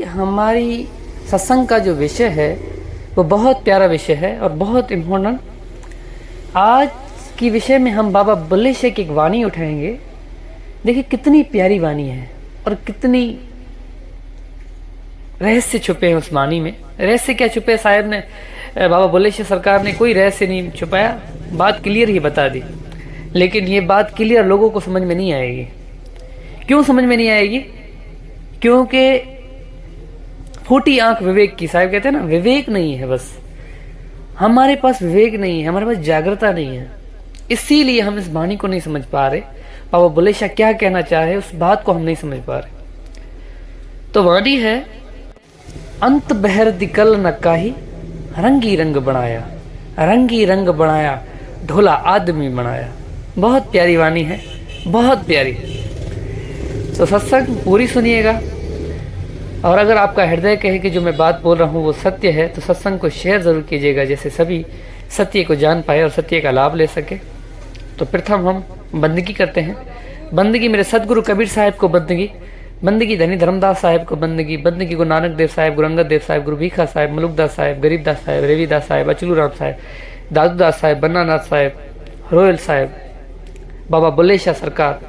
हमारी सत्संग का जो विषय है वो बहुत प्यारा विषय है और बहुत इम्पोर्टेंट। आज की विषय में हम बाबा बुल्ले शाह की एक वाणी उठाएंगे। देखिए कितनी प्यारी वाणी है और कितनी रहस्य छुपे हैं उस वाणी में। रहस्य क्या छुपे साहब ने, बाबा बुल्ले शाह सरकार ने कोई रहस्य नहीं छुपाया, बात क्लियर ही बता दी। लेकिन ये बात क्लियर लोगों को समझ में नहीं आएगी। क्यों समझ में नहीं आएगी? क्योंकि फूटी आंख विवेक की। साहब कहते हैं ना, विवेक नहीं है, बस हमारे पास विवेक नहीं है, हमारे पास जागृता नहीं है, इसीलिए हम इस वाणी को नहीं समझ पा रहे। बाबा बुल्ले शाह क्या कहना चाह रहे उस बात को हम नहीं समझ पा रहे। तो वाणी है, अंत बहर दिकल न काही, रंगी रंग बनाया, रंगी रंग बनाया, ढोला आदमी बनाया। बहुत प्यारी वाणी है, बहुत प्यारी। तो सत्संग पूरी सुनिएगा, और अगर आपका हृदय कहे कि जो मैं बात बोल रहा हूँ वो सत्य है तो सत्संग को शेयर जरूर कीजिएगा, जैसे सभी सत्य को जान पाए और सत्य का लाभ ले सके। तो प्रथम हम बंदगी करते हैं। बंदगी मेरे सदगुरु कबीर साहब को बंदगी, बंदगी धनी धर्मदास साहब को बंदगी, बंदगी गुरु नानक देव साहब, गुरु अंगद देव साहब, गुरु भीखा साहब, मलुकदास साहब, गरीबदास साहब, रविदास साहब, अचलू राम साहब, दादूदास साहब, बन्नानाथ साहब, रोयल साहब, बाबा बुल्ले शाह सरकार,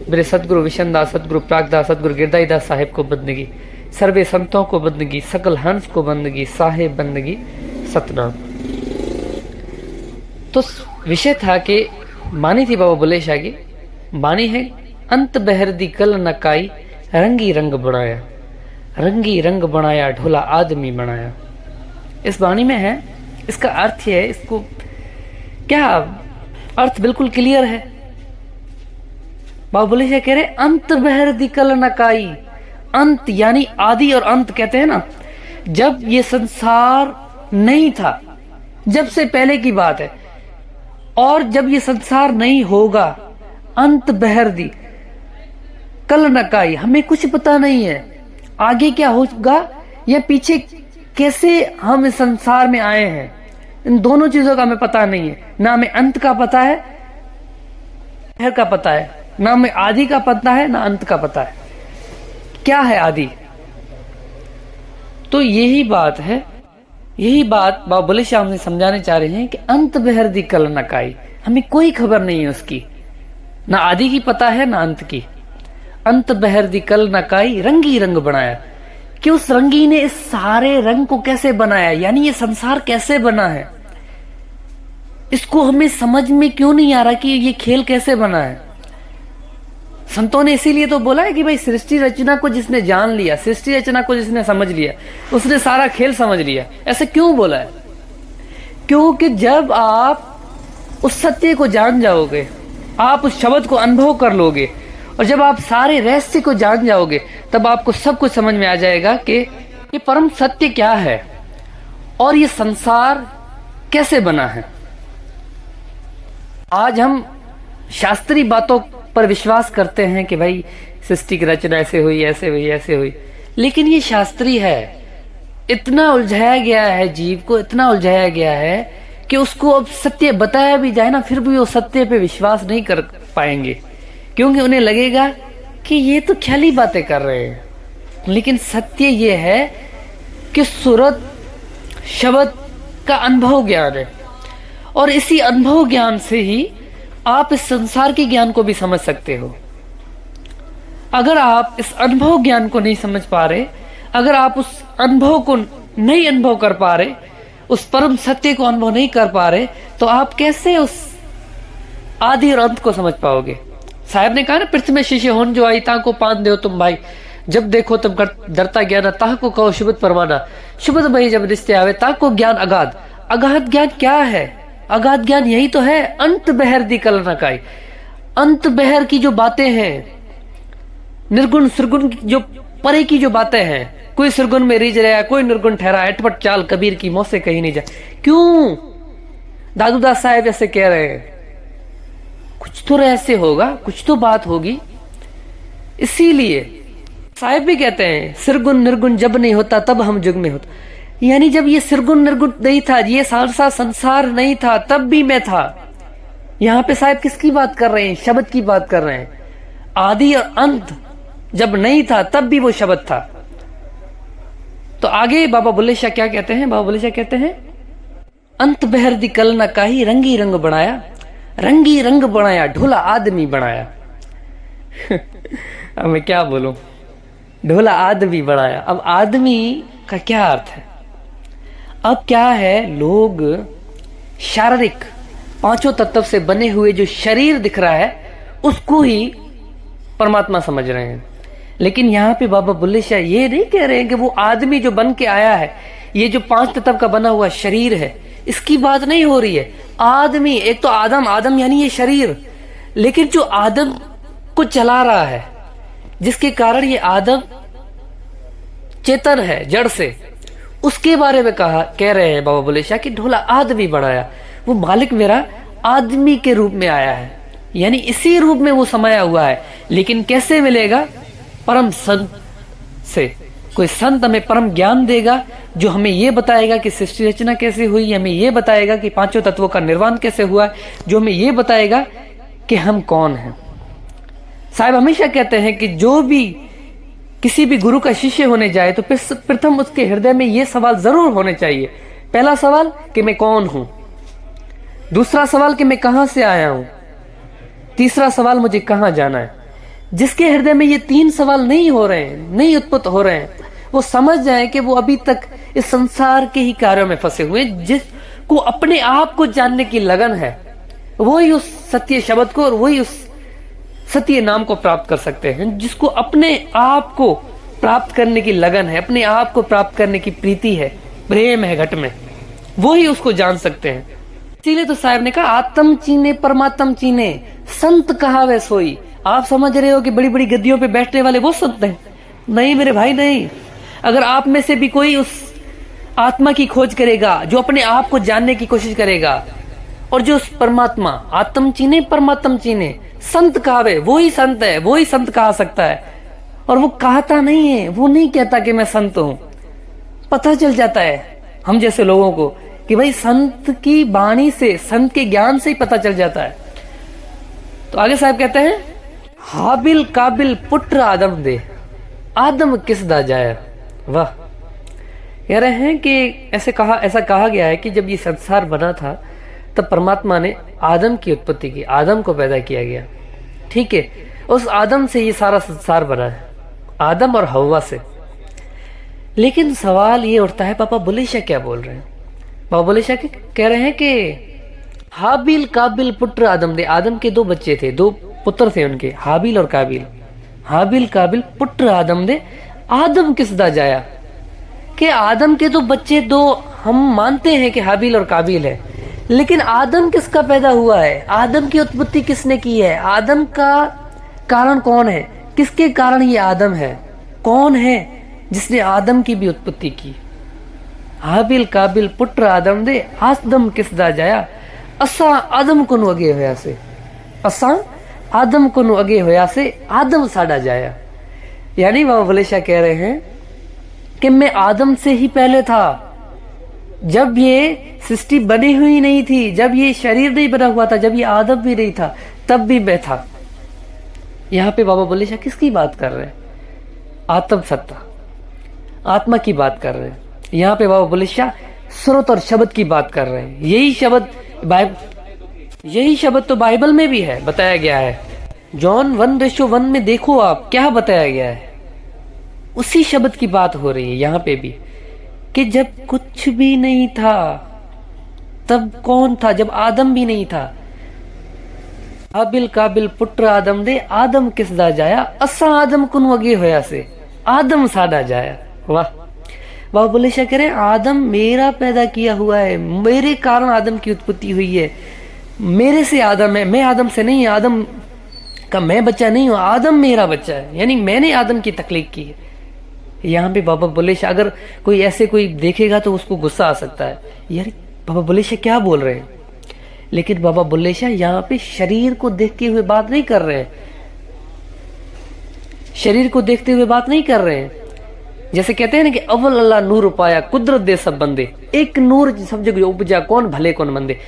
मेरे सदगुरु विशनदास, सदगुरु प्रागदास, सदगुरु गिरदाईदास साहिब को बंदगी, सर्वे संतों को बंदगी, सकल हंस को बंदगी, साहेब बंदगी सतनाम। तो विषय था कि मानी थी बाबा बुल्ले शाह की वाणी है, अंत बहर दी कल न काई, रंगी रंग बनाया, रंगी रंग बनाया, ढोला आदमी बनाया। इस वाणी में है, इसका अर्थ है, इसको क्या अर्थ बिल्कुल क्लियर है। बाबा बुल्ले शाह कह रहे अंत बहर दी कल न काई, अंत यानी आदि और अंत कहते हैं ना। जब ये संसार नहीं था, जब से पहले की बात है, और जब ये संसार नहीं होगा, अंत बहर दी कल नकाई, हमें कुछ पता नहीं है आगे क्या होगा या पीछे कैसे हम इस संसार में आए हैं। इन दोनों चीजों का हमें पता नहीं है। ना हमें अंत का पता है, बहर का पता है, ना हमें आदि का पता है, ना अंत का पता है। क्या है आदि? तो यही बात है, यही बात बाबा बुल्ले शाह हमने समझाने चाह रहे हैं कि अंत बहर दी कल नकाई, हमें कोई खबर नहीं है उसकी, ना आदि की पता है ना अंत की। अंत बहर दी कल नकाई, रंगी रंग बनाया, कि उस रंगी ने इस सारे रंग को कैसे बनाया, यानी ये संसार कैसे बना है, इसको हमें समझ में क्यों नहीं आ रहा कि ये खेल कैसे बना है। संतों ने इसीलिए तो बोला है कि भाई सृष्टि रचना को जिसने जान लिया, सृष्टि रचना को जिसने समझ लिया, उसने सारा खेल समझ लिया। ऐसे क्यों बोला है? क्योंकि जब आप उस सत्य को जान जाओगे, आप उस शब्द को अनुभव कर लोगे, और जब आप सारे रहस्य को जान जाओगे, तब आपको सब कुछ समझ में आ जाएगा कि ये परम सत्य क्या है और ये संसार कैसे बना है। आज हम शास्त्रीय बातों पर विश्वास करते हैं कि भाई सृष्टि की रचना ऐसे हुई, ऐसे हुई, ऐसे हुई, लेकिन ये शास्त्रीय है। इतना उलझाया गया है जीव को, इतना उलझाया गया है कि उसको अब सत्य बताया भी जाए ना, फिर भी वो सत्य पे विश्वास नहीं कर पाएंगे, क्योंकि उन्हें लगेगा कि ये तो ख्याली बातें कर रहे हैं। लेकिन सत्य ये है कि सूरत शब्द का अनुभव ज्ञान है, और इसी अनुभव ज्ञान से ही आप इस संसार के ज्ञान को भी समझ सकते हो। अगर आप इस अनुभव ज्ञान को नहीं समझ पा रहे, अगर आप उस अनुभव को नहीं अनुभव कर पा रहे, उस परम सत्य को अनुभव नहीं कर पा रहे, तो आप कैसे उस आदि और अंत को समझ पाओगे। साहब ने कहा ना, पृथ्वी में शिष्य होन जो आई ता को पान दो तुम भाई, जब देखो तुम डरता ज्ञान ता को कहो शुभद परवाना, शुभद भाई जब रिश्ते आवे ता को ज्ञान अगाध। अगाध ज्ञान क्या है? अगाध ज्ञान यही तो है, अंत बहर दी कल नकाई। अंत बहर की जो बातें हैं, निर्गुण सुरगुण जो परे की जो बातें हैं, कोई सुरगुण में रिझ रहा है, कोई निर्गुण ठहरा, अटपट चाल कबीर की मुंह से कहीं नहीं जाए। क्यों दादूदास साहब ऐसे कह रहे हैं? कुछ तो रहस्य होगा, कुछ तो बात होगी। इसीलिए साहब भी कहते हैं, सिरगुण निर्गुण जब नहीं होता तब हम जुग में होता। यानी जब ये सिरगुण निर्गुण नहीं था, ये सारा संसार नहीं था, तब भी मैं था। यहाँ पे साहब किसकी बात कर रहे हैं? शब्द की बात कर रहे हैं। आदि और अंत जब नहीं था तब भी वो शब्द था। तो आगे बाबा बुल्ले शाह क्या कहते हैं? बाबा बुल्ले शाह कहते हैं, अंत बहर दी कल ना काही, रंगी रंग बनाया, रंगी रंग बनाया, ढोला आदमी बनाया। अब मैं क्या बोलूं, ढोला आदमी बनाया। अब आदमी का क्या अर्थ है? अब क्या है, लोग शारीरिक पांचों तत्व से बने हुए जो शरीर दिख रहा है उसको ही परमात्मा समझ रहे हैं। लेकिन यहाँ पे बाबा बुल्ले शाह ये नहीं कह रहे हैं कि वो आदमी जो बन के आया है, ये जो पांच तत्व का बना हुआ शरीर है, इसकी बात नहीं हो रही है। आदमी, एक तो आदम, आदम यानी ये शरीर, लेकिन जो आदम को चला रहा है, जिसके कारण ये आदम चेतन है जड़ से, उसके बारे में कह रहे हैं बाबा बुल्ले शाह कि ढोला आदमी बनाया। वो मालिक मेरा आदमी के रूप में आया है, यानी इसी रूप में वो समाया हुआ है। लेकिन कैसे मिलेगा? परम संत से। कोई संत हमें परम ज्ञान देगा जो हमें ये बताएगा कि सृष्टि रचना कैसे हुई, हमें ये बताएगा कि पांचों तत्वों का निर्वाण कैसे हुआ, जो हमें ये बताएगा कि हम कौन हैं। साहब हमेशा कहते हैं कि जो भी किसी भी गुरु का शिष्य होने जाए तो प्रथम उसके हृदय में ये सवाल जरूर होने चाहिए। पहला सवाल कि मैं कौन हूं, दूसरा सवाल कि मैं कहां से आया हूं, तीसरा सवाल मुझे कहां जाना है। जिसके हृदय में ये तीन सवाल नहीं हो रहे हैं, नहीं उत्पन्न हो रहे हैं, वो समझ जाए कि वो अभी तक इस संसार के ही कार्यों में फंसे हुए। जिसको अपने आप को जानने की लगन है, वही उस सत्य शब्द को और वही उस सत्य नाम को प्राप्त कर सकते हैं। जिसको अपने आप को प्राप्त करने की लगन है, अपने आप को प्राप्त करने की प्रीति है, प्रेम है घट में, वही उसको जान सकते हैं। इसीलिए तो साहब ने कहा, आत्म चीने परमात्म चीने, संत कहावे सोई। आप समझ रहे हो कि बड़ी बड़ी गद्दियों पे बैठने वाले वो संत हैं? नहीं मेरे भाई, नहीं। अगर आप में से भी कोई उस आत्मा की खोज करेगा, जो अपने आप को जानने की कोशिश करेगा, और जो उस परमात्मा, आत्म चीने परमात्म चीने, संत कहावे, वो ही संत है, वो ही संत कहा सकता है। और वो कहता नहीं है, वो नहीं कहता कि मैं संत हूं। पता चल जाता है हम जैसे लोगों को कि भाई संत की वाणी से, संत के ज्ञान से ही पता चल जाता है। तो आगे साहब कहते हैं, हाबिल काबिल पुत्र आदम दे, आदम किस दा जाया। वाह, कह रहे हैं कि ऐसा कहा गया है कि जब ये संसार बना था तब परमात्मा ने आदम की उत्पत्ति की, आदम को पैदा किया गया। ठीक है, उस आदम से ये सारा संसार बना है, आदम और हव्वा से। लेकिन सवाल ये उठता है, पापा बुल्ले शाह क्या बोल रहे हैं? पापा बुल्ले शाह कह रहे हैं कि हाबिल काबिल पुत्र आदम दे। आदम के दो बच्चे थे, दो पुत्र थे उनके, हाबिल और काबिल। हाबिल काबिल पुत्र आदम दे, आदम किस दा जाया। कि आदम के दो बच्चे, दो हम मानते हैं कि हाबिल और काबिल है, लेकिन आदम किसका पैदा हुआ है? आदम की उत्पत्ति किसने की है? आदम का कारण कौन है? किसके कारण ये आदम है? कौन है जिसने आदम की भी उत्पत्ति की? हाबिल काबिल पुत्र आदम दे, आदम किस दा जाया। असा आदम को अगे होया से, असा आदम को अगे होया से, आदम साड़ा जाया। यानी बाबा बुल्ले शाह कह रहे हैं कि मैं आदम से ही पहले था। जब ये सृष्टि बनी हुई नहीं थी, जब ये शरीर नहीं बना हुआ था, जब ये आदम भी नहीं था, तब भी मैं था। यहाँ पे बाबा बुल्ले शाह किसकी बात कर रहे हैं? आत्म सत्ता, आत्मा की बात कर रहे हैं। यहाँ पे बाबा बुल्ले शाह स्रोत और शब्द की बात कर रहे हैं। यही शब्द तो बाइबल में भी है, बताया गया है। जॉन 1:1 में देखो आप क्या बताया गया है, उसी शब्द की बात हो रही है यहाँ पे भी, कि जब कुछ भी नहीं था तब कौन था? जब आदम भी नहीं था। हाबिल काबिल पुत्र आदम दे, आदम किस दा जाया। असा आदम कुन अगे होया से, आदम साड़ा जाया। वाह, बाबा बुल्ले शाह कह रहे हैं, आदम मेरा पैदा किया हुआ है, मेरे कारण आदम की उत्पत्ति हुई है, मेरे से आदम है, मैं आदम से नहीं, आदम का मैं बच्चा नहीं हूं, आदम मेरा बच्चा है, यानी मैंने आदम की तख्लीक की है। यहाँ पे बाबा बुल्ले शाह, अगर कोई देखेगा तो उसको गुस्सा आ सकता है, यार बाबा बुल्ले शाह क्या बोल रहे हैं। लेकिन बाबा बुल्ले शाह यहाँ पे शरीर को देखते हुए बात नहीं कर रहे हैं, शरीर को देखते हुए बात नहीं कर रहे हैं। जैसे कहते हैं ना कि अव्वल अल्लाह नूर पाया, कुदरत दे सब बंदे, एक नूर सब जगह उपजा, कौन भले कौन मंदे।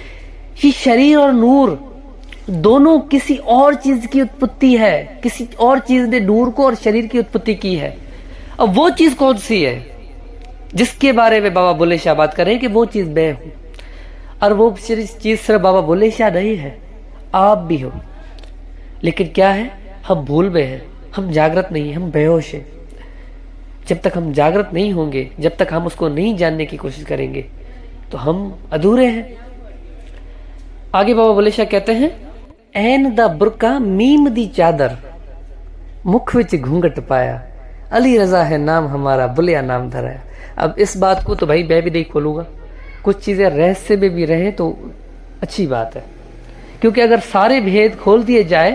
ये शरीर और नूर दोनों किसी और चीज की उत्पत्ति है, किसी और चीज ने नूर को और शरीर की उत्पत्ति की है। अब वो चीज कौन सी है? जिसके बारे में बाबा बुल्ले शाह बात कर रहे हैं कि वो चीज मैं हूं, और वो चीज सिर्फ बाबा बुल्ले शाह नहीं है, आप भी हो। लेकिन क्या है, हम भूल में हैं, हम जागृत नहीं, हम बेहोश हैं। जब तक हम जागृत नहीं होंगे, जब तक हम उसको नहीं जानने की कोशिश करेंगे, तो हम अधूरे हैं। आगे बाबा बुल्ले शाह कहते हैं, ऐन दा बुरका मीम दी चादर, मुख विच घूंघट पाया, अली रजा है नाम हमारा, बुलिया नाम धराया। अब इस बात को तो भाई मैं भी नहीं खोलूंगा, कुछ चीजें रहस्य में भी रहे तो अच्छी बात है, क्योंकि अगर सारे भेद खोल दिए जाए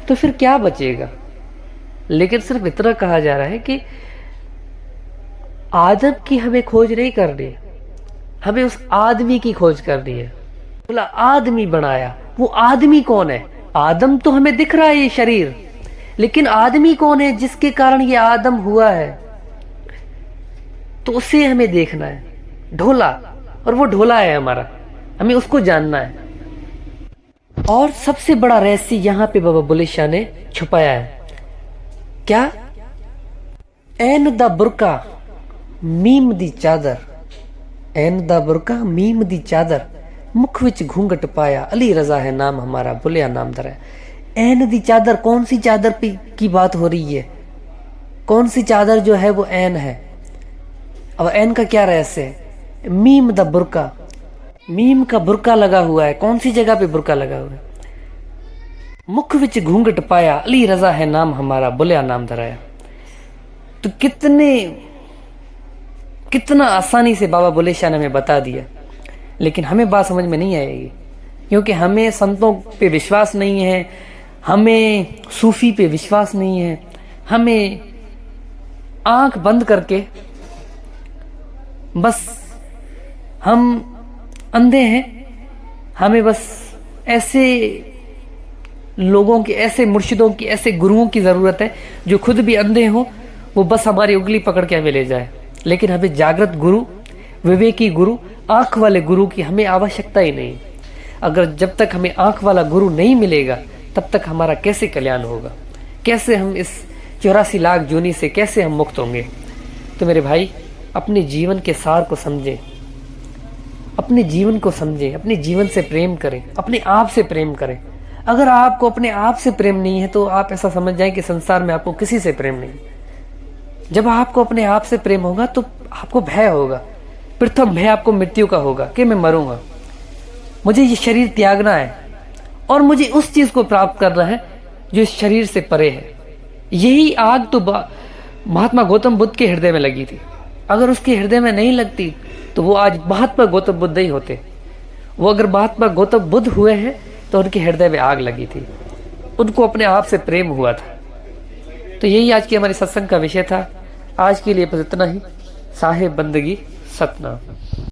तो फिर क्या बचेगा। लेकिन सिर्फ इतना कहा जा रहा है कि आदम की हमें खोज नहीं करनी, हमें उस आदमी की खोज करनी है। बोला आदमी बनाया, वो आदमी कौन है? आदम तो हमें दिख रहा है ये शरीर, लेकिन आदमी कौन है जिसके कारण ये आदम हुआ है? तो उसे हमें देखना है, ढोला, और वो ढोला है हमारा, हमें उसको जानना है। और सबसे बड़ा रहस्य यहां पे बाबा बुल्ले शाह ने छुपाया है, क्या? ऐन दा बुरका मीम दी चादर, ऐन दा बुरका मीम दी चादर, मुख विच घूंघट पाया, अली रजा है नाम हमारा, बुलिया नाम धरा। ऐन दी चादर, कौन सी चादर की बात हो रही है? कौन सी चादर जो है वो ऐन है? अब ऐन का क्या रहस्य है? मीम दा बुरका, मीम का बुरका लगा हुआ है। कौन सी जगह पे बुरका लगा हुआ है? मुख विच घूंघट पाया, अली रजा है नाम हमारा, बुलिया नाम धराया। तो कितना आसानी से बाबा बुल्ले शाह ने हमें बता दिया, लेकिन हमें बात समझ में नहीं आएगी, क्योंकि हमें संतों पे विश्वास नहीं है, हमें सूफी पे विश्वास नहीं है, हमें आंख बंद करके बस हम अंधे हैं। हमें बस ऐसे लोगों की, ऐसे मुर्शिदों की, ऐसे गुरुओं की ज़रूरत है जो खुद भी अंधे हो, वो बस हमारी उंगली पकड़ के हमें ले जाए। लेकिन हमें जागृत गुरु, विवेकी गुरु, आंख वाले गुरु की हमें आवश्यकता ही नहीं। अगर जब तक हमें आंख वाला गुरु नहीं मिलेगा, तब तक हमारा कैसे कल्याण होगा? कैसे हम इस 84 लाख जूनी से कैसे हम मुक्त होंगे? तो मेरे भाई, अपने जीवन के सार को समझें, अपने जीवन को समझें, अपने जीवन से प्रेम करें, अपने आप से प्रेम करें। अगर आपको अपने आप से प्रेम नहीं है तो आप ऐसा समझ जाएं कि संसार में आपको किसी से प्रेम नहीं। जब आपको अपने आप से प्रेम होगा तो आपको भय होगा, प्रथम भय आपको मृत्यु का होगा कि मैं मरूंगा, मुझे ये शरीर त्यागना है और मुझे उस चीज को प्राप्त करना है जो इस शरीर से परे है। यही आग तो महात्मा गौतम बुद्ध के हृदय में लगी थी। अगर उसके हृदय में नहीं लगती तो वो आज महात्मा गौतम बुद्ध ही होते। वो अगर महात्मा गौतम बुद्ध हुए हैं तो उनके हृदय में आग लगी थी, उनको अपने आप से प्रेम हुआ था। तो यही आज की हमारी सत्संग का विषय था। आज के लिए बस इतना ही। साहेब बंदगी सतनाम।